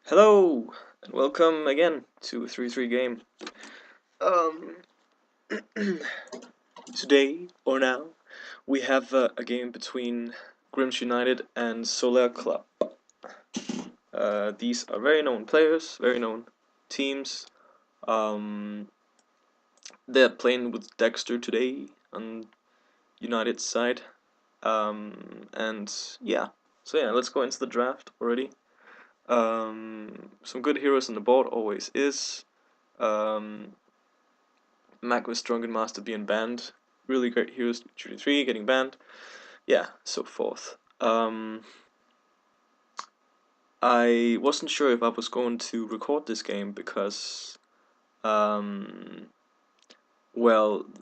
Hello and welcome again to 3-3 game. Um, Today or now we have a game between Grimm United and Solaire Club. These are very known players, very known teams. Um, they're playing with Dexter today on United's side. And yeah, let's go into the draft already. Some good heroes on the board always is. Mac with Drunken Master being banned. Really great heroes 3 getting banned. Yeah, so forth. I wasn't sure if I was going to record this game because well,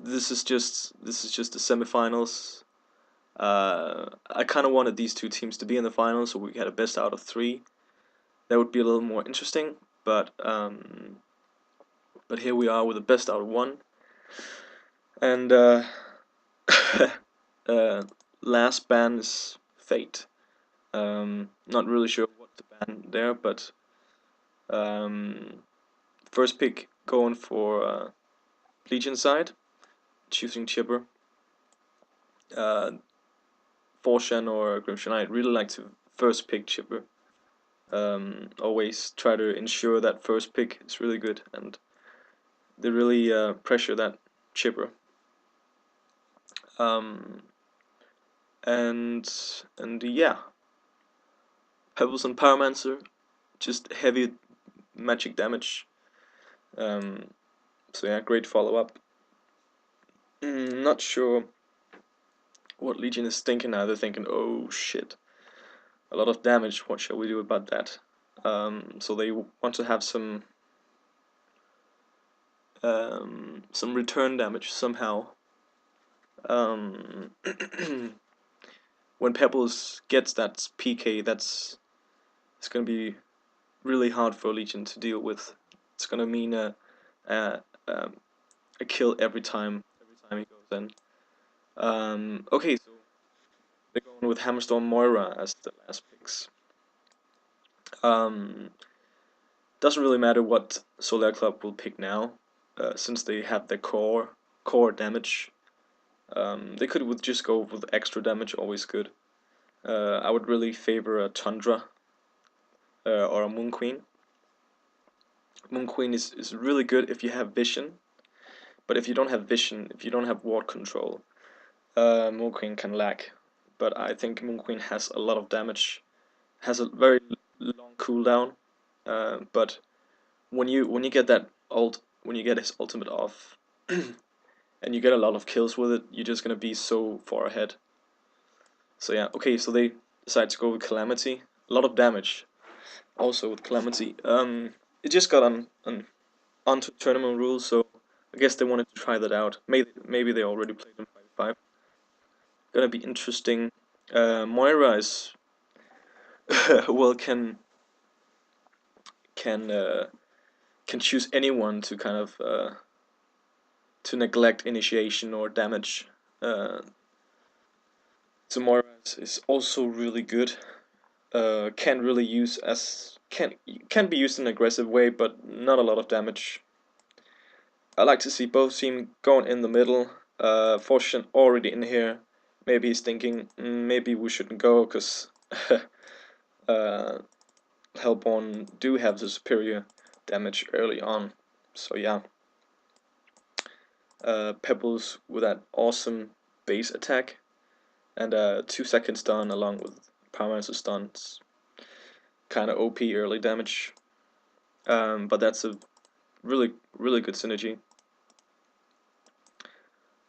this is just the semifinals. I kind of wanted these two teams to be in the finals, so we had a best out of 3. That would be a little more interesting, but here we are with a best out of 1. And last ban is Fate. Not really sure what to ban there, but first pick going for Legion side, choosing Chipper. Forshan or Grimshan, I'd really like to first pick Chipper. Always try to ensure that first pick is really good, and they really pressure that Chipper. And yeah, Pebbles and Pyromancer, just heavy magic damage. So yeah, great follow-up. Not sure what Legion is thinking now. They're thinking, oh shit, a lot of damage, what shall we do about that? So they want to have some return damage somehow. When Pebbles gets that PK, it's gonna be really hard for Legion to deal with. It's gonna mean a kill every time he goes in. Okay, so they're going with Hammerstorm Moira as the last picks. Doesn't really matter what Solaire Club will pick now, since they have their core damage. They could just go with extra damage, always good. I would really favor a Tundra or a Moon Queen. Moon Queen is really good if you have vision, but if you don't have vision, if you don't have ward control, Moon Queen can lag. But I think Moon Queen has a lot of damage, has a very long cooldown. But when you get that when you get his ultimate off, and you get a lot of kills with it, you're just gonna be so far ahead. So yeah, okay, so they decide to go with Calamity. A lot of damage, also with Calamity. It just got onto tournament rules, so I guess they wanted to try that out. Maybe they already played in 5-5. Gonna be interesting. Moira is well can choose anyone to kind of to neglect initiation or damage. So Moira is also really good. Can really use as can be used in an aggressive way, but not a lot of damage. I like to see both teams going in the middle. Fortune already in here. Maybe he's thinking, maybe we shouldn't go because Hellborn do have the superior damage early on. So yeah. Pebbles with that awesome base attack and 2 second stun along with Pyromancer stuns. Kind of OP early damage. But that's a really good synergy.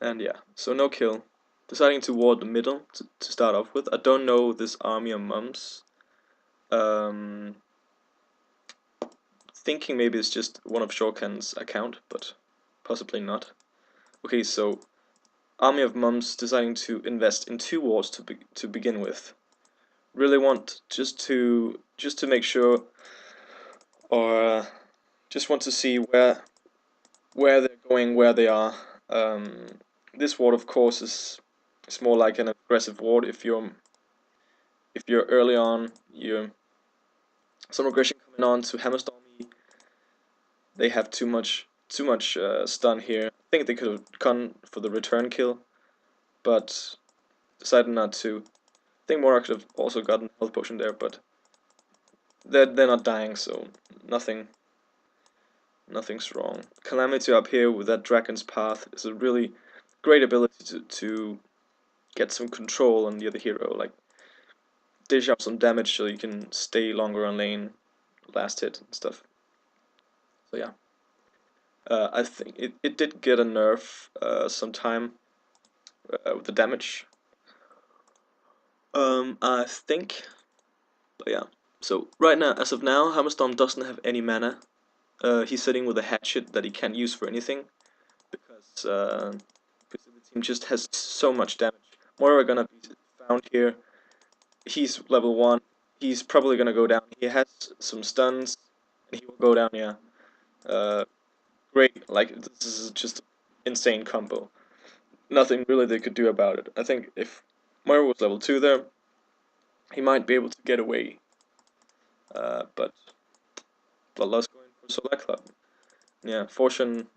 And yeah, so no kill. Deciding to ward the middle to start off with. I don't know this army of mums. Thinking maybe it's just one of Shorkan's account, but possibly not. Okay, so army of mums deciding to invest in 2 wards to begin with. Really want just to make sure, or just want to see where they're going, where they are. This ward, of course, is more like an aggressive ward. If you're early on, Some regression coming on to Hammerstormy. They have too much stun here. I think they could have gone for the return kill, but decided not to. I think Mora could have also gotten a health potion there, but they're not dying, so nothing's wrong. Calamity up here with that Dragon's Path is a really great ability to get some control on the other hero, like dish out some damage so you can stay longer on lane, last hit and stuff. So yeah. I think it did get a nerf sometime with the damage. I think, but yeah. So right now, as of now, Hammerstorm doesn't have any mana. He's sitting with a hatchet that he can't use for anything because the team just has so much damage. Moira gonna be found here. He's level 1. He's probably gonna go down. He has some stuns, and he will go down. Yeah. Great. Like this is just insane combo. Nothing really they could do about it. I think if Moira was level 2 there, he might be able to get away. But Bloodlust going for Solaire Club. Yeah, Fortune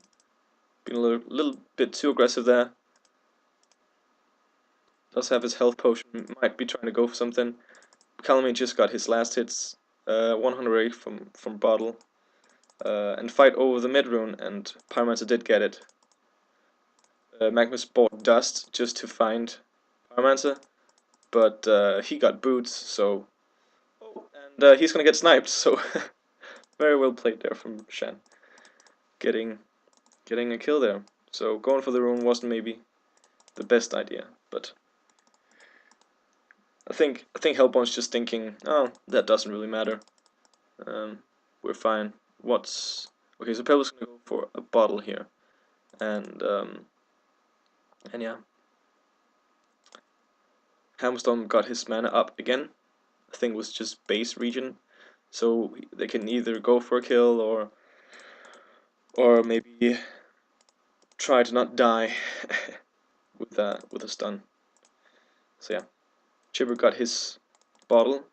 being a little bit too aggressive there. Does have his health potion, might be trying to go for something. Calamity just got his last hits, 108 from bottle, and fight over the mid rune, and Pyromancer did get it. Magnus bought dust just to find Pyromancer, but he got boots, so and he's gonna get sniped. So very well played there from Shen, getting a kill there. So going for the rune wasn't maybe the best idea, but I think Hellbourne's just thinking, oh, that doesn't really matter. We're fine. Okay? So Pebbles gonna go for a bottle here, and yeah, Hammerstorm got his mana up again. I think it was just base region, so they can either go for a kill or maybe try to not die with a stun. So yeah, Chipper got his bottle.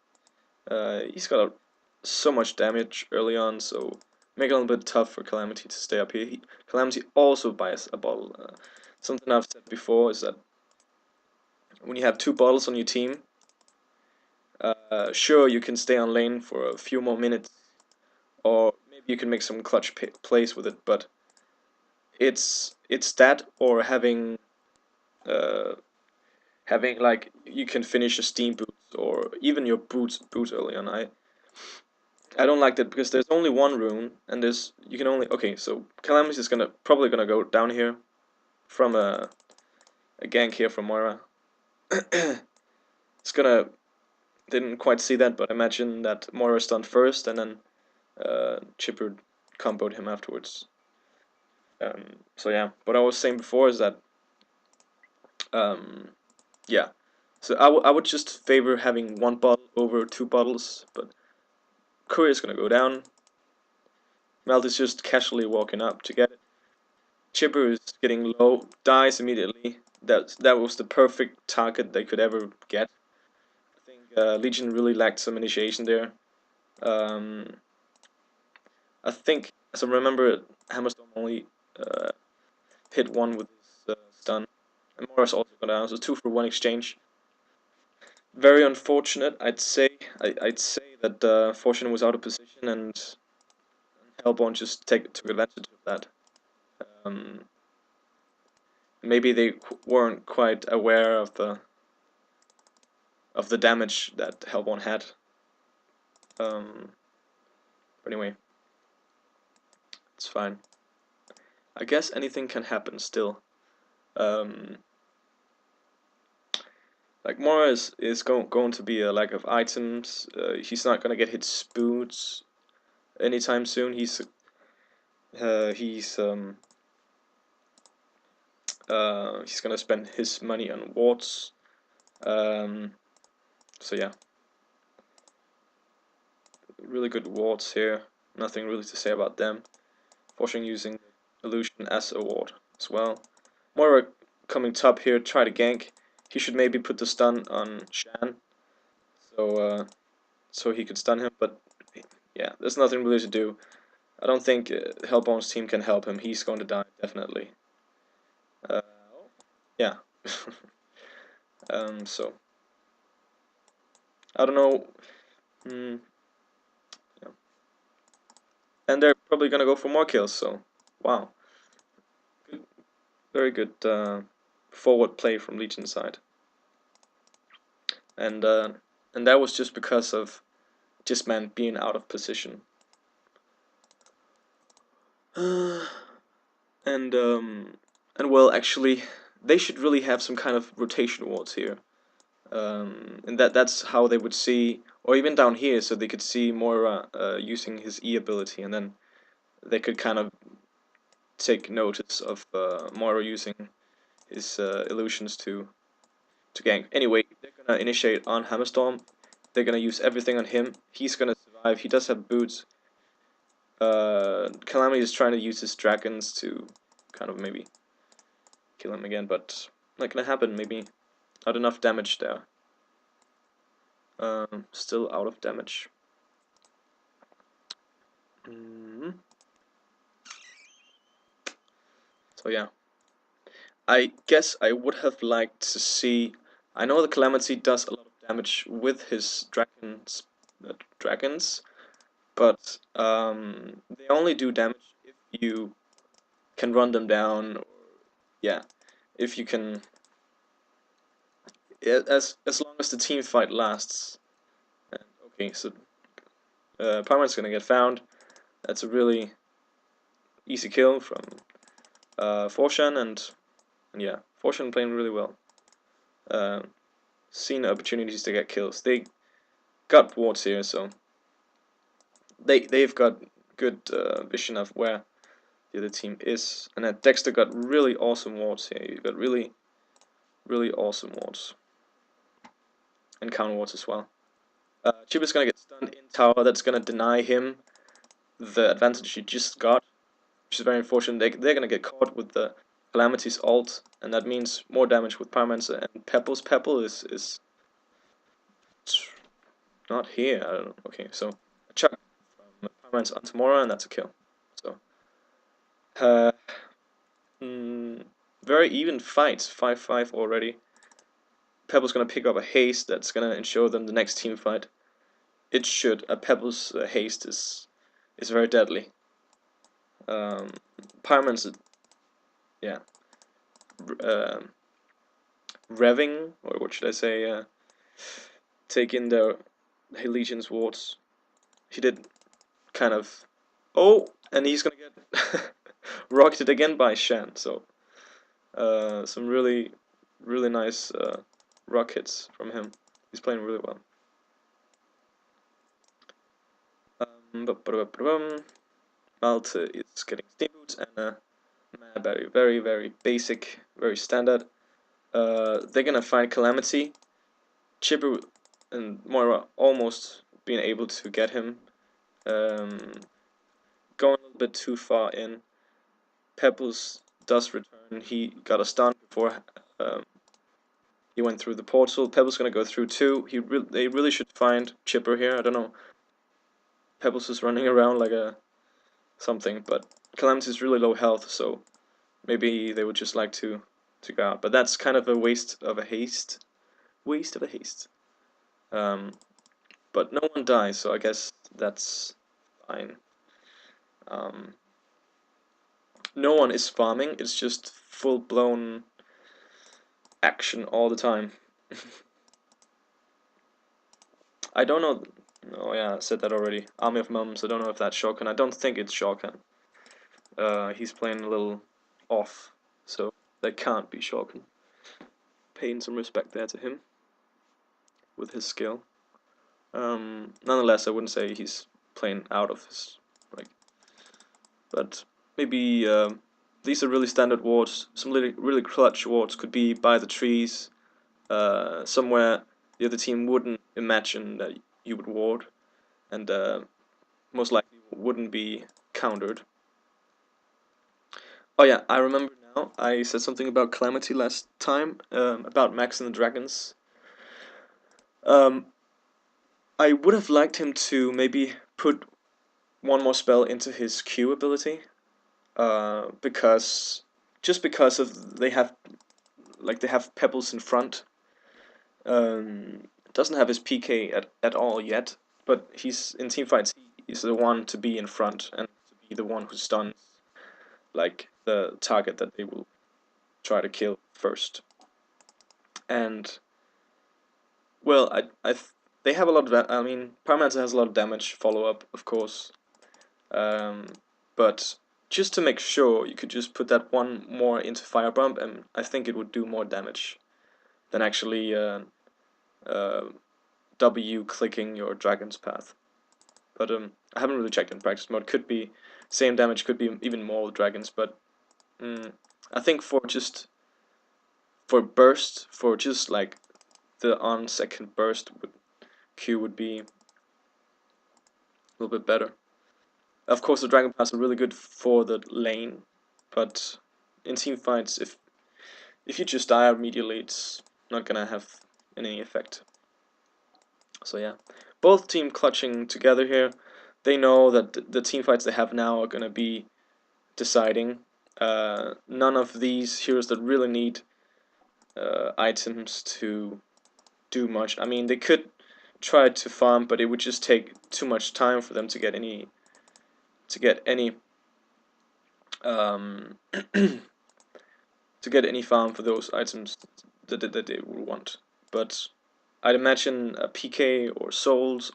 He's got so much damage early on, so make it a little bit tough for Calamity to stay up here. Calamity also buys a bottle. Something I've said before is that when you have 2 bottles on your team, sure you can stay on lane for a few more minutes, or maybe you can make some clutch plays with it, but it's that or having like you can finish your steam boots or even your boots early on. I don't like that because there's only one rune and you can only so Calamity is probably gonna go down here from a gank here from Moira. It's gonna didn't quite see that, but imagine that Moira stunned first and then Chipper comboed him afterwards. So yeah, what I was saying before is that yeah, so I would just favor having 1 bottle over 2 bottles, but Courier's gonna go down. Melt is just casually walking up to get it. Chipper is getting low, dies immediately. That was the perfect target they could ever get. I think Legion really lacked some initiation there. I think, as I remember, Hammerstorm only hit 1 with his stun. And Morris also got down, so 2 for 1 exchange. Very unfortunate, I'd say. I'd say that Fortune was out of position and Hellbourne just took advantage of that. Maybe they weren't quite aware of the damage that Hellbourne had. But anyway, it's fine. I guess anything can happen still. Like Mora is going to be a lack of items. He's not gonna get his boots anytime soon. He's gonna spend his money on wards. So yeah, really good wards here. Nothing really to say about them. Fortune using illusion as a ward as well. Moira coming top here, try to gank. He should maybe put the stun on Shan, so he could stun him. But yeah, there's nothing really to do. I don't think Hellborn's team can help him. He's going to die, definitely. Uh, yeah. So, I don't know. Mm, yeah. And they're probably gonna go for more kills, so, wow. Good, very good forward play from Legion's side. And that was just because of Disman being out of position. And well, actually, they should really have some kind of rotation wards here. And that's how they would see, or even down here, so they could see Moira using his E ability, and then they could kind of take notice of Moira using his illusions to gank. Anyway, they're gonna initiate on Hammerstorm. They're gonna use everything on him. He's gonna survive. He does have boots. Calamity is trying to use his dragons to kind of maybe kill him again, but not gonna happen. Maybe not enough damage there. Still out of damage. So yeah, I guess I would have liked to see. I know the Calamity does a lot of damage with his dragons, but they only do damage if you can run them down. Or, yeah, if you can, as long as the team fight lasts. And, okay, so Parman's gonna get found. That's a really easy kill from Forshan, and yeah, Forshan playing really well. Seen opportunities to get kills. They got wards here, so they've got good vision of where the other team is. And Dexter got really awesome wards here. You got really awesome wards and counter wards as well. Chip is gonna get stunned in tower. That's gonna deny him the advantage he just got, which is very unfortunate. They're gonna get caught with the Calamity's ult, and that means more damage with Pyromancer and Pepple's. Pepple is not here. I don't know. Okay, so a chuck from Pyromancer onto Mora, and that's a kill. So, very even fights. 5-5 already. Pebble's gonna pick up a haste that's gonna ensure them the next team fight. It should. A Pebble's haste is very deadly. Pyromancer, yeah. Revving, or what should I say, take in the Legion's wards. He did kind of... Oh, and he's gonna get rocketed again by Shan, so some really nice rockets from him. He's playing really well. Malte is getting steam boots and a mad battery. Very basic, very standard. They're gonna find Calamity. Chipper and Moira almost being able to get him. Going a little bit too far in. Pebbles does return. He got a stun before he went through the portal. Pebbles gonna go through too. They really should find Chipper here. I don't know. Pebbles is running around like a something, but Calamity is really low health, so maybe they would just like to go out. But that's kind of a waste of a haste. Waste of a haste. But no one dies, so I guess that's fine. No one is farming, it's just full-blown action all the time. I don't know... Oh yeah, I said that already. Army of Mums, I don't know if that's Shorkan. I don't think it's Shorkan. He's playing a little off, so that can't be Shorkan. Paying some respect there to him with his skill. Nonetheless, I wouldn't say he's playing out of his... But maybe these are really standard wards. Some really clutch wards could be by the trees, somewhere the other team wouldn't imagine that you would ward, and most likely wouldn't be countered. Oh yeah, I remember now. I said something about Calamity last time, about Max and the Dragons. I would have liked him to maybe put one more spell into his Q ability, because of they have pebbles in front. Doesn't have his PK at all yet, but he's in team fights. He's the one to be in front and to be the one who stuns like the target that they will try to kill first. And well, they have a lot of. I mean, Pyromancer has a lot of damage follow up, of course. But just to make sure, you could just put that one more into Firebomb, and I think it would do more damage than actually W clicking your Dragon's Path. But I haven't really checked in practice mode. Could be same damage, could be even more with dragons. But I think for burst, for just like the on second burst, Q would be a little bit better. Of course, the Dragon Paths are really good for the lane, but in team fights, if you just die immediately, it's not gonna have any effect. So yeah, both team clutching together here. They know that the team fights they have now are gonna be deciding. None of these heroes that really need items to do much. I mean, they could try to farm, but it would just take too much time for them to get any farm for those items that they would want. But I'd imagine a PK or Souls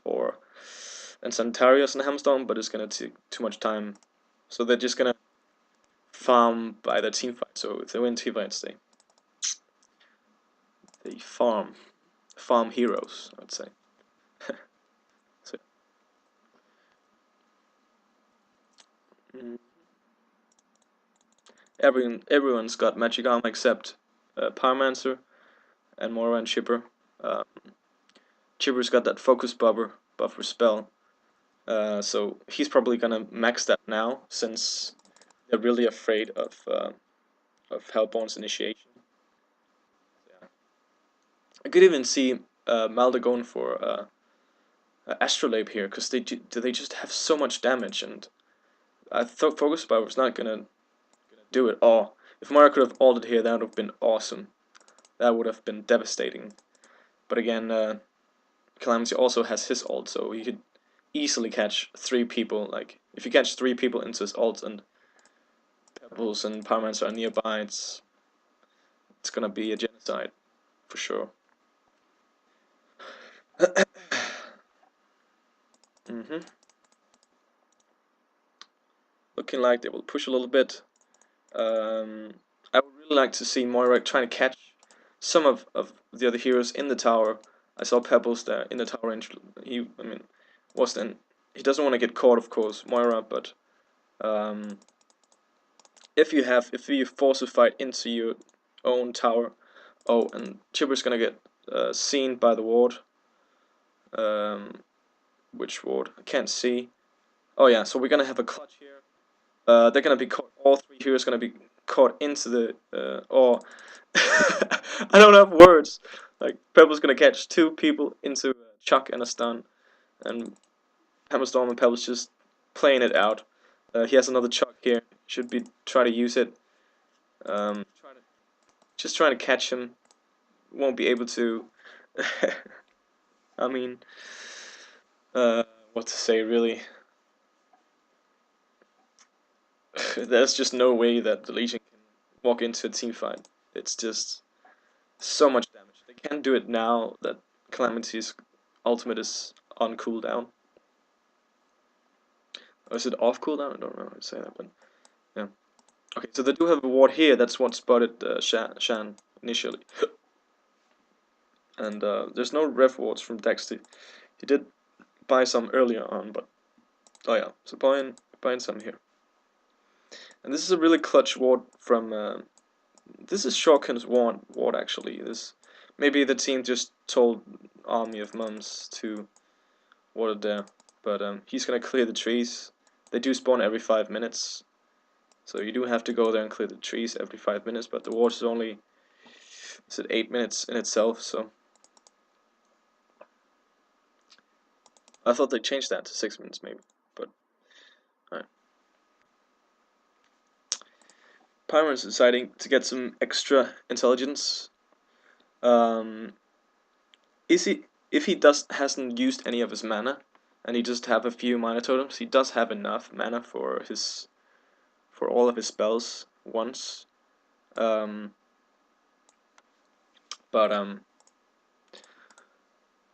and Sanitarius and Hamstorm, but it's gonna take too much time. So they're just gonna farm by their team fight. So if they win team fights, they farm heroes, I'd say. So, everyone's got magic armor except Pyromancer and Moira and Chipper. Chipper's got that focus buffer spell, so he's probably gonna max that now since they're really afraid of Hellborn's initiation. Yeah. I could even see Malda going for Astrolabe here because they just have so much damage, and I thought focus buffer was not gonna do it. Oh, if Moira could have ulted here, that would have been awesome. That would have been devastating. But again, Calamity also has his ult, so he could easily catch 3 people. Like, if you catch 3 people into his ult and Pebbles and Pyromancer are nearby, it's gonna be a genocide, for sure. Looking like they will push a little bit. I would really like to see Moira trying to catch some of the other heroes in the tower. I saw Pebbles there in the tower range. He doesn't want to get caught, of course, Moira, but if you force a fight into your own tower, and Chipper's gonna get seen by the ward. Which ward? I can't see. Oh yeah, so we're gonna have a clutch here. They're gonna be caught. All 3 heroes gonna be caught into the I don't have words. Like, Pebbles gonna catch 2 people into a chuck and a stun, and Hammerstorm and Pebbles just playing it out. He has another chuck here. Should be try to use it. Just trying to catch him. Won't be able to. I mean, what to say really? There's just no way that the Legion can walk into a team fight. It's just so much damage. They can't do it now that Calamity's ultimate is on cooldown. Or is it off cooldown? I don't know how to say that, but yeah. Okay, so they do have a ward here. That's what spotted Shan initially. And there's no ref wards from Dexter. He did buy some earlier on, but oh yeah, so buying some here. And this is a really clutch ward from. This is Shorken's ward actually. Maybe the team just told Army of Mums to ward it there, but he's gonna clear the trees. They do spawn every 5 minutes, so you do have to go there and clear the trees every 5 minutes. But the ward is only 8 minutes in itself, so I thought they changed that to 6 minutes maybe, but Pyron is deciding to get some extra intelligence. Is he if he hasn't used any of his mana, and he just have a few mana totems, he does have enough mana for all of his spells once. Um, but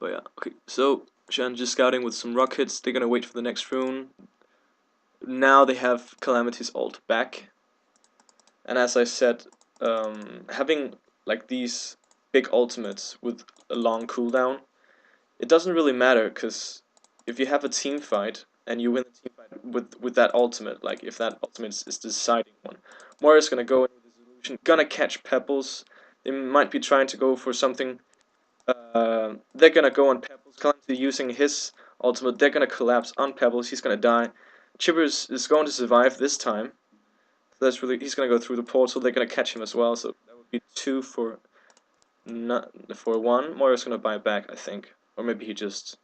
yeah, okay. So Shan just scouting with some rockets. They're gonna wait for the next rune. Now they have Calamity's ult back, and as I said, having like these big ultimates with a long cooldown, it doesn't really matter, because if you have a team fight and you win the team fight with that ultimate, like if that ultimate is the deciding one, Moira's gonna go in with his illusion, gonna catch Pebbles. They might be trying to go for something. They're gonna go on Pebbles. Calamity using his ultimate, they're gonna collapse on Pebbles. He's gonna die. Chipper is going to survive this time. That's really, he's gonna go through the portal. They're gonna catch him as well. So that would be 2 for not for 1. Moira's gonna buy back, I think, or maybe he just.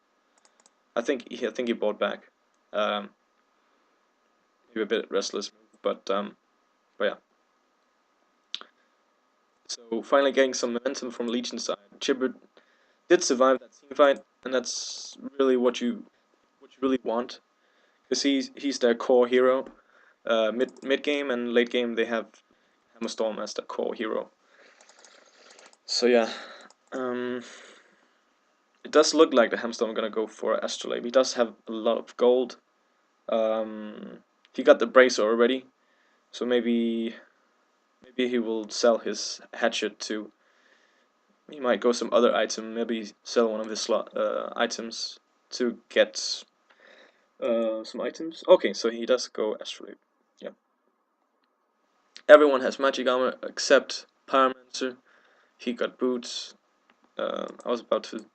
I think he bought back. Maybe a bit restless move, but yeah. So finally getting some momentum from Legion's side. Chibber did survive that team fight, and that's really what you really want, because he's their core hero. Mid game and late game they have Hammerstorm as their core hero. So yeah, it does look like the Hammerstorm are gonna go for Astrolabe. He does have a lot of gold. He got the bracer already, so maybe he will sell his hatchet too. He might go some other item, maybe sell one of his slot items to get some items. Okay, so he does go Astrolabe. Yeah. Everyone has magic armor except Pyromancer. He got boots. I was about to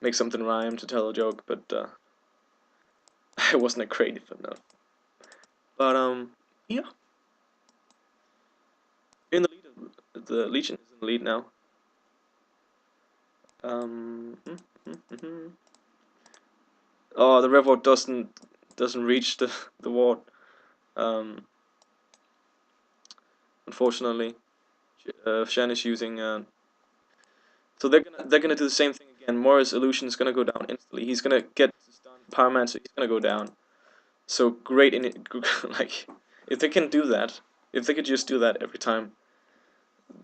make something rhyme to tell a joke, but I wasn't creative enough. But yeah. In the lead, the Legion is in the lead now. Oh, the Revolt doesn't reach the ward. Unfortunately, Shen is using. So they're gonna do the same thing again. Moira's illusion is gonna go down instantly. He's gonna get stunned. Pyromancer, he's gonna go down. So great in it. Like, if they can do that, if they could just do that every time,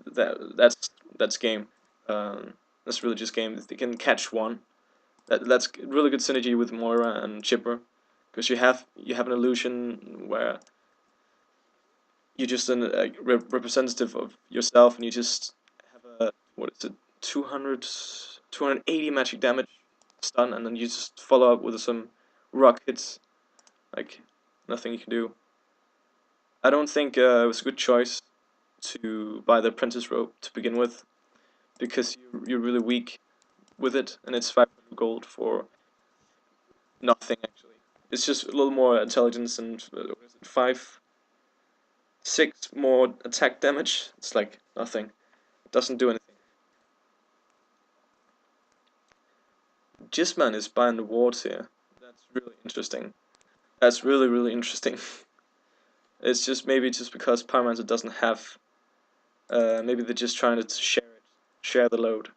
that's game. That's really just game. If they can catch one, that's really good synergy with Moira and Chipper, because you have an illusion where you're just a representative of yourself, and you just have a, what is it, 280 magic damage stun, and then you just follow up with some rock hits, like nothing you can do. I don't think it was a good choice to buy the apprentice robe to begin with, because you're really weak with it, and it's 500 gold for nothing actually. It's just a little more intelligence and what is it, 6 more attack damage. It's like nothing. It doesn't do anything. Jisman is buying the wards here. That's really interesting. That's really interesting. It's just maybe just because Pyromancer doesn't have. Maybe they're just trying to share the load.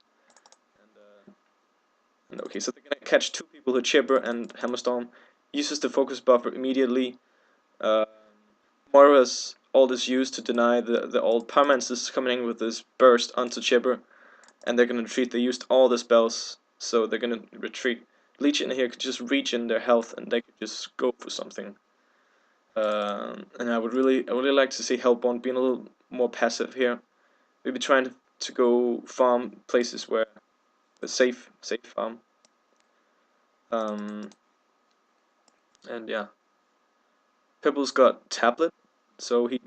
And okay, so they're gonna catch 2 people who Chipper and Hammerstorm. Uses the focus buffer immediately. Moira's ult is used to deny the ult. Pyromancer is coming in with this burst onto Chipper, and they're gonna retreat. They used all the spells, so they're gonna retreat. Legion here could just reach in their health, and they could just go for something. And I would really like to see Hellbourne being a little more passive here. Maybe trying to go farm places where a safe farm. And yeah, Pebble's got tablet, so he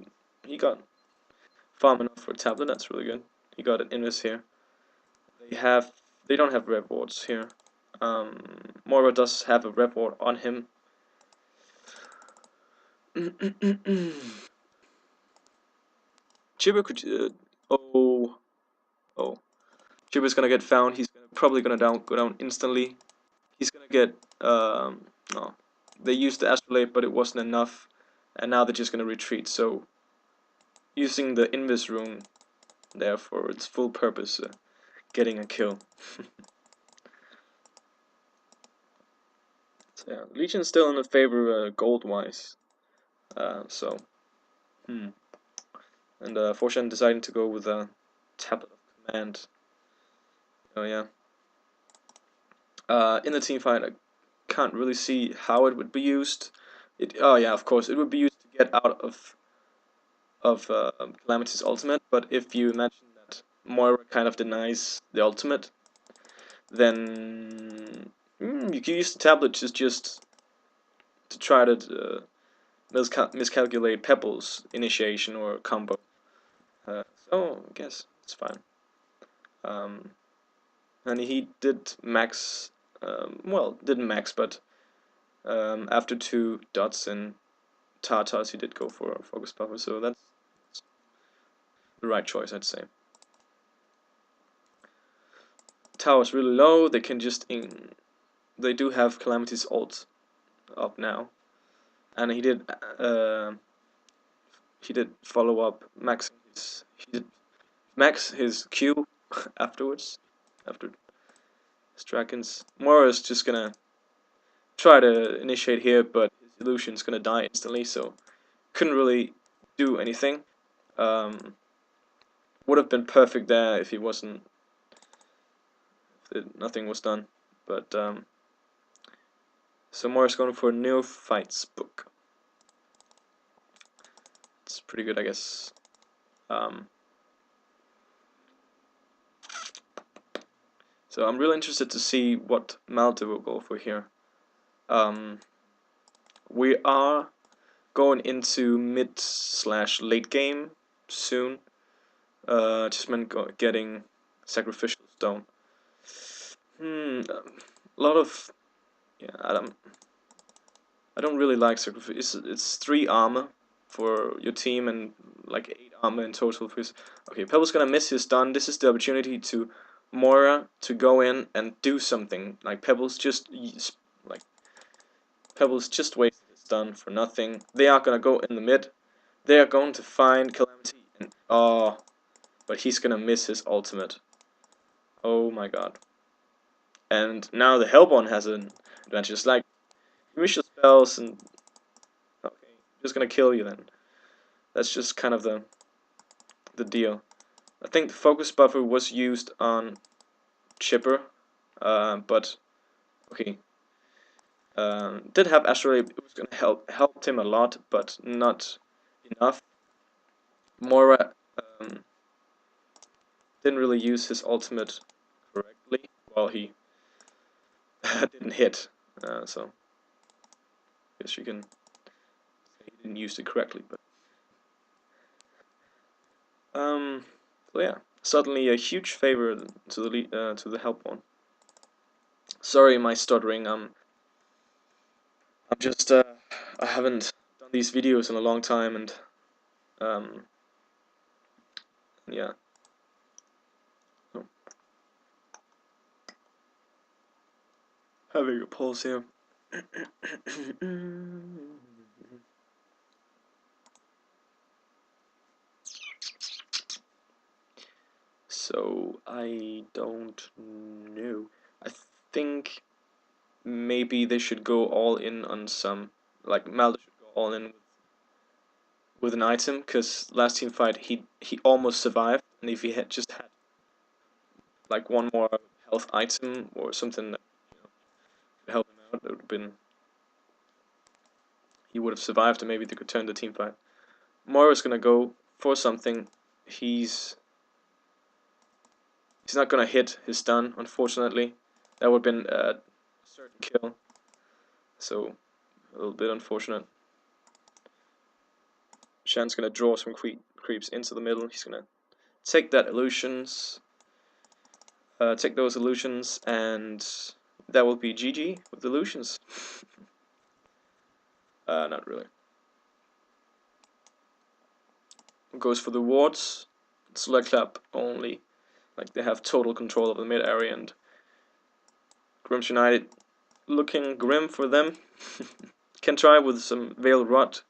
got farm enough for a tablet. That's really good. He got an invis here. They don't have rev wards here. Moira does have a rev ward on him. Chiba could Chiba's gonna get found. He's probably gonna go down instantly. He's gonna get no. They used the astrolabe, but it wasn't enough, and now they're just gonna retreat. So using the Invis rune there for its full purpose, getting a kill. So yeah, Legion's still in the favor gold-wise. So, And Forshan deciding to go with a tablet of command. Oh yeah. In the team fight, I can't really see how it would be used. Oh yeah, of course, it would be used to get out of Calamity's ultimate. But if you imagine that Moira kind of denies the ultimate, then you can use the tablet just to try to miscalculate Pebble's initiation or combo. So I guess it's fine. And he did max, well, didn't max, but after 2 dots in Tartars, he did go for a focus buffer, so that's the right choice, I'd say. Tower's really low, they can just they do have Calamity's ult up now, and he did follow up he did max his Q afterwards, after his dragons. Moira's just gonna try to initiate here, but his illusion's gonna die instantly, so couldn't really do anything. Would have been perfect there if he wasn't, if nothing was done. But so Moira's going for a Neophyte's book. It's pretty good, I guess. So I'm really interested to see what Malta will go for here. We are going into mid/late game soon. Just meant getting sacrificial stone. A lot of I don't really like sacrifice. It's 3 armor for your team and like 8 armor in total for his. Okay, Pebble's gonna miss his stun. This is the opportunity to Moira to go in and do something. Like Pebble's just wasted his stun for nothing. They are gonna go in the mid. They are going to find Calamity and but he's gonna miss his ultimate. Oh my god. And now the Hellborn has an advantage. It's like, wish your spells and okay, I'm just gonna kill you then. That's just kind of the deal. I think the focus buffer was used on Chipper, but okay. Did have Asteroid. It was gonna helped him a lot, but not enough. Moira didn't really use his ultimate correctly. Well, he didn't hit, so I guess you can say he didn't use it correctly. But so yeah, suddenly a huge favor to the Hellborn. Sorry, my stuttering. I'm just I haven't done these videos in a long time, and yeah. Having a pause here. So I don't know. I think maybe they should go all in on some, like Malda should go all in with an item, because last team fight he almost survived, and if he had just had like one more health item or something that could help him out, it would have been, he would have survived, and maybe they could turn the team fight. Moira's gonna go for something. He's not gonna hit his stun, unfortunately. That would have been a certain kill. So a little bit unfortunate. Shan's gonna draw some creeps into the middle. He's gonna take that illusions, take those illusions, and that will be GG with illusions. Not really. Goes for the wards. Select clap only. Like they have total control of the mid area, and Grimm's United looking grim for them. Can try with some Veil Rot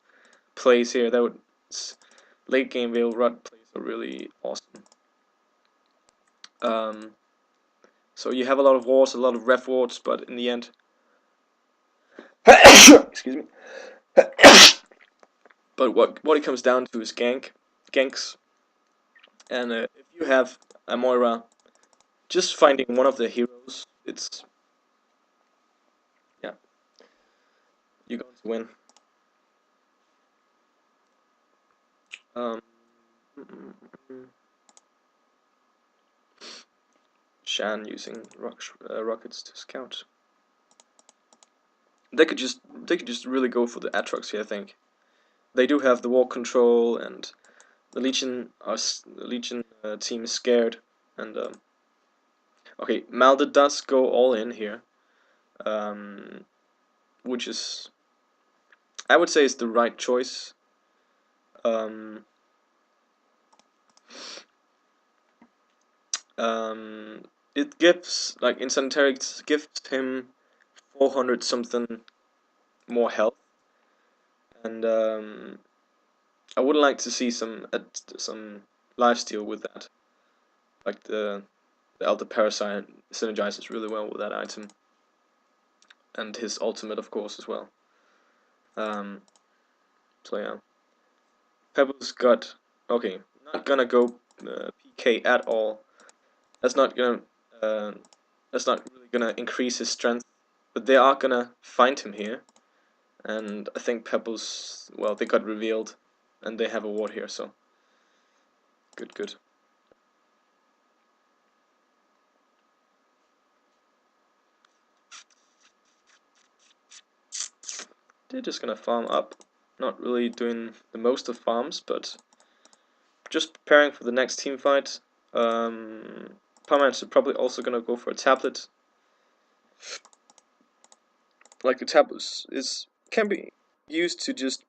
plays here. That would late game Veil Rod plays are really awesome. So you have a lot of wars, a lot of ref wards, but in the end, excuse me. But what it comes down to is ganks, and if you have a Moira, just finding one of the heroes, it's yeah, you're going to win. Um, Shan using rockets to scout. They could just really go for the Atrox here. I think they do have the war control, and the Legion team is scared. And okay, Malda does go all in here, which is I would say is the right choice. Um, it gives, like, in Sanitary, it gives him 400 something more health, and I would like to see some lifesteal with that. Like the Elder Parasite synergizes really well with that item, and his ultimate, of course, as well. So yeah, Pebbles got okay. Not gonna go PK at all. That's not gonna that's not really gonna increase his strength, but they are gonna find him here, and I think Pebbles, well, they got revealed, and they have a ward here, so good. They're just gonna farm up, not really doing the most of farms, but just preparing for the next team fight. Palmans are probably also gonna go for a tablet. Like the tablet can be used to just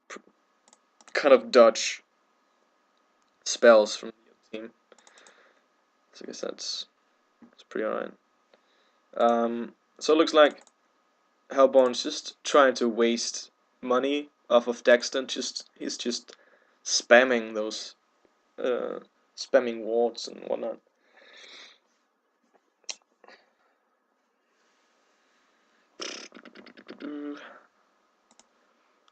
kind of dodge spells from the other team. So I guess that's pretty alright. So it looks like Hellborn's just trying to waste money off of Dexter. He's just spamming those spamming wards and whatnot.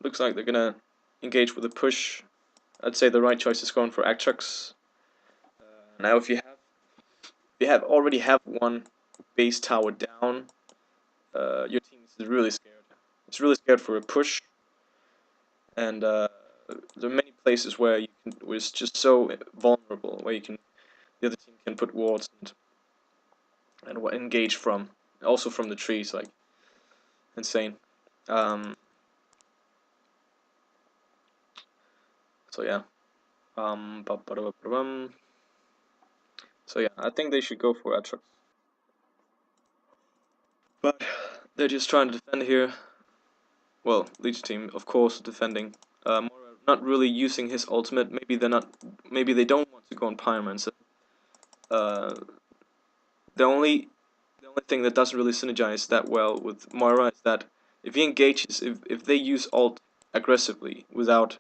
Looks like they're gonna engage with a push. I'd say the right choice is going for Atrox. Now, if you already have one base tower down, your team is really scared. It's really scared for a push, and there are many places where it's just so vulnerable, where the other team can put wards and engage from, also from the trees, like insane. So yeah. So yeah, I think they should go for Atrox. But they're just trying to defend here. Well, Leech team, of course, defending. Mora not really using his ultimate. Maybe they don't want to go on Pyromancer. The only thing that doesn't really synergize that well with Moira is that if he engages, if they use ult aggressively without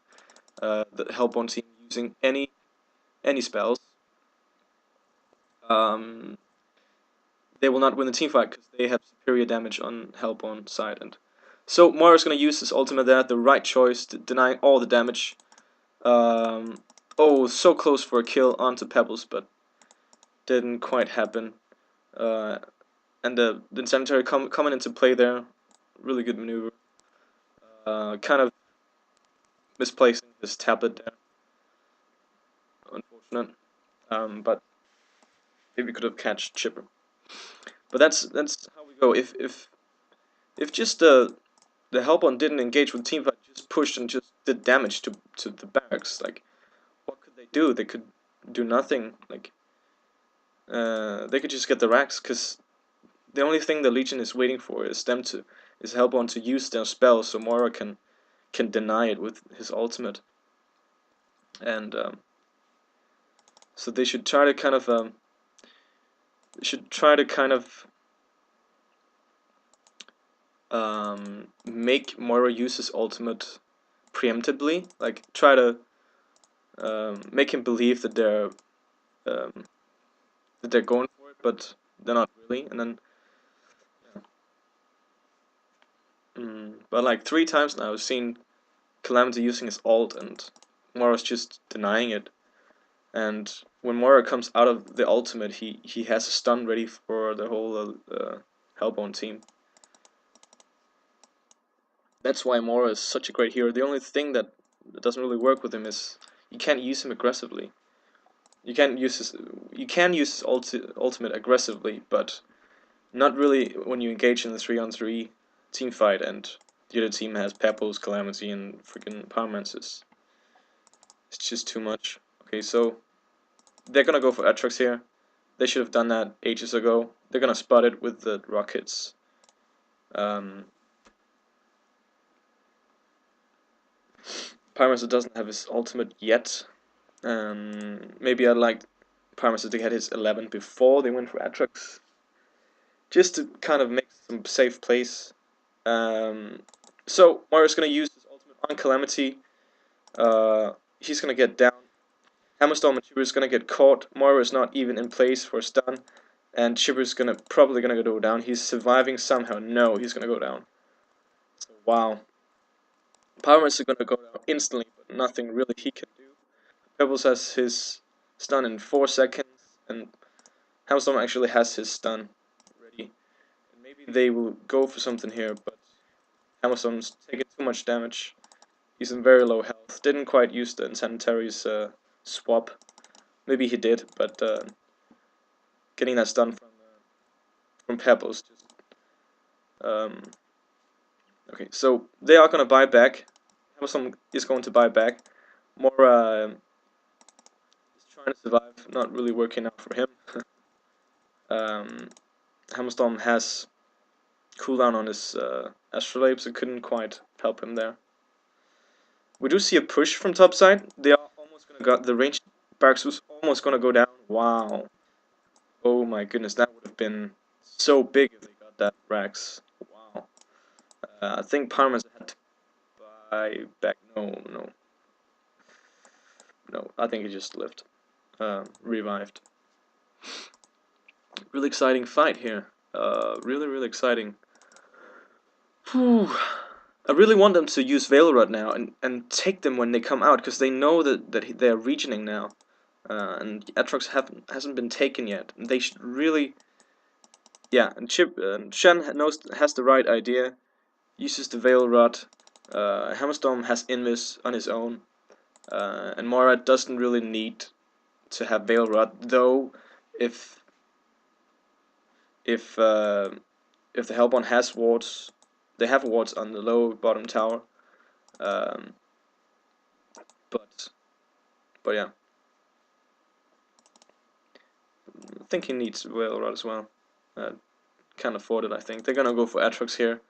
the Hellborn team using any spells, they will not win the team fight because they have superior damage on Hellborn side. And so Moira's gonna use his ultimate there, the right choice, denying all the damage. Oh, so close for a kill onto Pebbles, but didn't quite happen. And the Sanitary coming into play there, really good maneuver. Kind of misplacing his tablet there, unfortunate. But maybe could have catched Chipper. But that's how we go. If just the Hellborn didn't engage with team fight, just pushed and just did damage to the barracks, like what could they do? They could do nothing. Like they could just get the racks, because the only thing the Legion is waiting for is Hellborn to use their spell, so Moira can deny it with his ultimate. And so they should try to kind of make Moira use his ultimate preemptively, like try to make him believe that um, they're going for it, but they're not really. And then, but like 3 times now, I've seen Calamity using his ult, and Mora's just denying it. And when Mora comes out of the ultimate, he has a stun ready for the whole Hellbone team. That's why Mora is such a great hero. The only thing that doesn't really work with him is you can't use him aggressively. You can use his ultimate aggressively, but not really when you engage in the 3-on-3 team fight and the other team has Pebbles, Calamity, and freaking Powermances. It's just too much. Okay, so they're gonna go for Atrox here. They should have done that ages ago. They're gonna spot it with the rockets. Pyromancer doesn't have his ultimate yet. Maybe I'd like Pyromancer to get his 11 before they went for Atrox, just to kind of make some safe plays. So Mario's gonna use his ultimate on Calamity. He's gonna get down. Hammerstorm and Shibu's gonna get caught. Mario is not even in place for a stun, and Shibu's probably gonna go down. He's surviving somehow. No, he's gonna go down. So, wow. Pyromancer is gonna go down instantly, but nothing really he can do. Pebbles has his stun in 4 seconds, and Hammerstorm actually has his stun ready. And maybe they will go for something here, but Hammerstorm's taking too much damage. He's in very low health. Didn't quite use the Insanitary's swap. Maybe he did, but getting that stun from Pebbles just okay. So they are gonna buy back. Hammerstorm is going to buy back. Mora is trying to survive, not really working out for him. Hammerstorm has cooldown on his Astrolabe, so couldn't quite help him there. We do see a push from top side. They are almost gonna got the range. Barracks was almost gonna go down. Wow. Oh my goodness, that would have been so big if they got that Rax. Wow. I think Parmas had to buy back. No. I think he just lived. Revived. Really exciting fight here. Really exciting. Whew. I really want them to use Veilrod now and take them when they come out, because they know that they're regioning now. And Atrox hasn't been taken yet. And they should really... Yeah, and Shen has the right idea. Uses the Veilrod. Hammerstorm has Invis on his own. And Mora doesn't really need to have Veilrod, though if the Hellborn has wards, they have wards on the low bottom tower. But yeah, I think he needs Veilrod as well. Can't afford it. I think they're gonna go for Atrox here.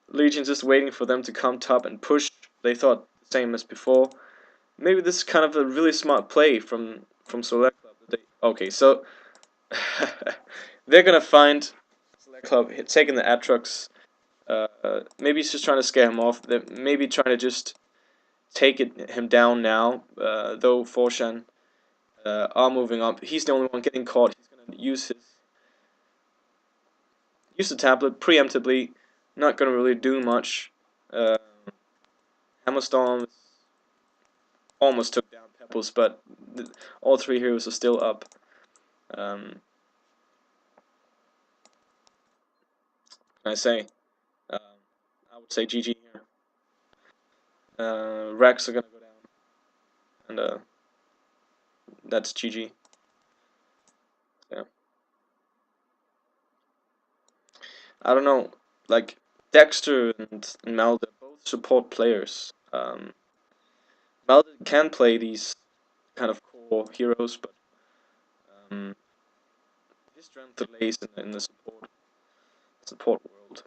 Legion's just waiting for them to come top and push. They thought the same as before. Maybe this is kind of a really smart play from Solaire Club. Okay, so they're gonna find Solaire Club taking the Atrox. Maybe he's just trying to scare him off. They're maybe trying to just take him down now. Though Forshan are moving up. He's the only one getting caught. He's gonna use the tablet preemptively. Not gonna really do much. Hammerstorm almost took down Pebbles, but all 3 heroes are still up. Can I say? I would say GG here. Rex are gonna go down, and that's GG. Yeah. I don't know, like Dexter and Mal, they're both support players. Mal can play these kind of core heroes, but his strength lays in the support world.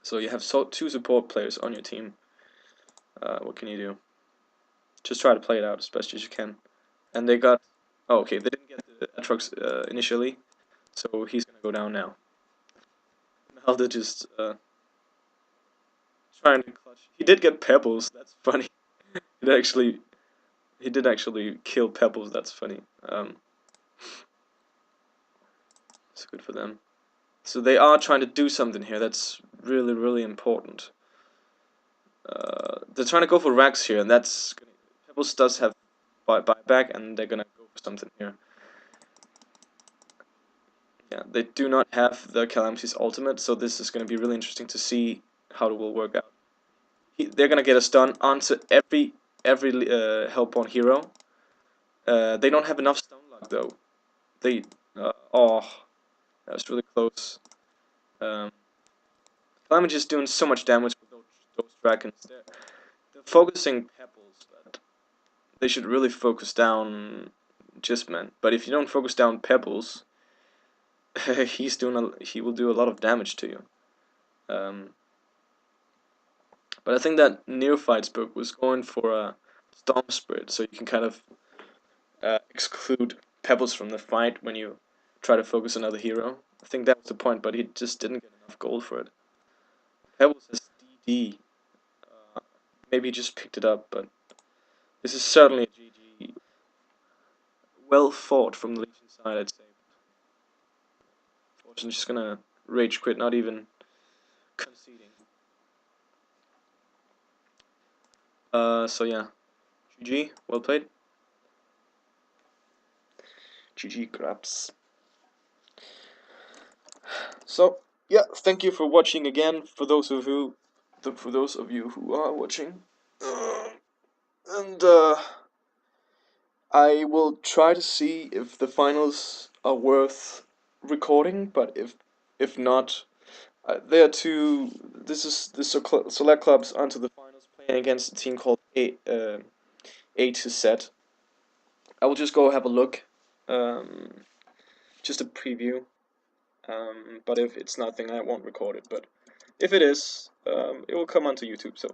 So you have 2 support players on your team. What can you do? Just try to play it out as best as you can. And they got... Oh, okay, they didn't get the Atrox initially, so he's gonna go down now. Malda just trying trying to clutch. He did get Pebbles. That's funny. He did actually kill Pebbles. That's funny. It's good for them. So they are trying to do something here. That's really, really important. They're trying to go for Rax here, and that's Pebbles does have buyback, and they're gonna go for something here. Yeah, they do not have the Calamity's ultimate, so this is gonna be really interesting to see how it will work out. They're gonna get a stun onto every Hellborn hero. They don't have enough stun luck though. Oh, that was really close. Calamity is doing so much damage with those dragons. They're focusing Pebbles, but they should really focus down Gisman. But if you don't focus down Pebbles, he will do a lot of damage to you. But I think that Neophyte's book was going for a Storm Spirit, so you can kind of exclude Pebbles from the fight when you try to focus another hero. I think that was the point, but he just didn't get enough gold for it. Pebbles has DD. Maybe he just picked it up, but this is certainly a GG. Well fought from the Legion side, I'd say. Fortune's just gonna rage quit, not even conceding. So yeah, GG, well played. GG grabs. So yeah, thank you for watching again. For those of you who are watching, and I will try to see if the finals are worth recording. But if not, there are two. This is the Select Clubs onto the finals playing against a team called A to Z. I will just go have a look, just a preview. But if it's nothing, I won't record it. But if it is, it will come onto YouTube. So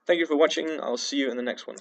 thank you for watching. I'll see you in the next one.